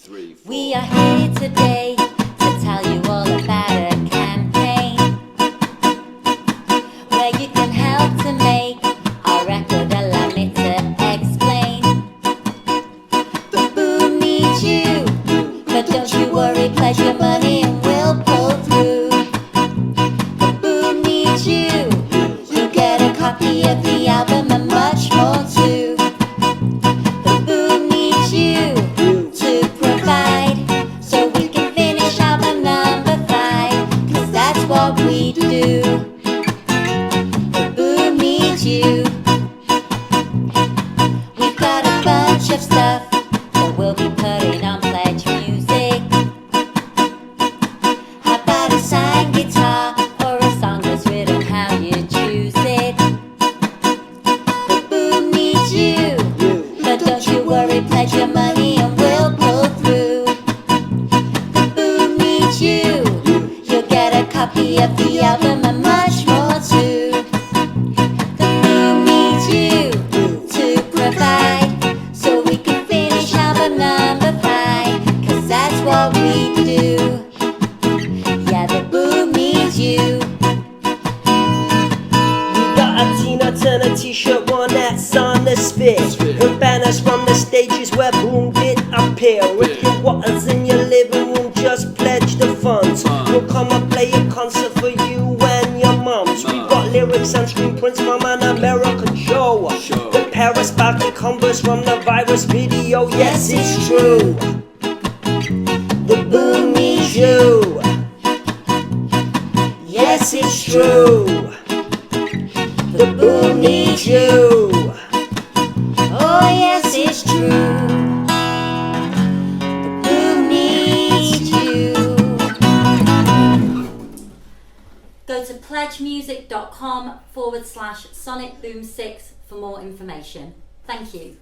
3, 4. We are here today to tell you all about a campaign where you can help to make our record. Allow me to explain. The boom needs you, but don't you worry, pledge your money and we'll pull through. The boom needs you, you get a copy of the album and much more too. The boom needs you to provide, so we can finish album number 5, 'cause that's what we do. The boom needs you. We've got a bunch of stuff that we'll be putting on Pledgemusic. How about a signed guitar or a song that's written how you choose it? The boom needs you, but don't you worry, pledge your money and we'll pull through. The boom needs you, you'll get a copy of the album and much more too. The boom needs you to provide, so we can finish album number 5, 'cause that's what we do. Yeah, the boom needs you. We got a Tina Turner t-shirt, one that's on the spit, and banners from the stages where Boom did appear. If your water's in your living room, just pledge the funds. We'll come and play a concert for you and your mums. We got lyrics and screen prints from an American show. The Paris Baltic Converse from the virus video. Yes, it's true. The boom needs you. Yes, it's true. The boom needs you. Oh yes, it's true. The boom needs you. Go to pledgemusic.com/sonicboom6 for more information. Thank you.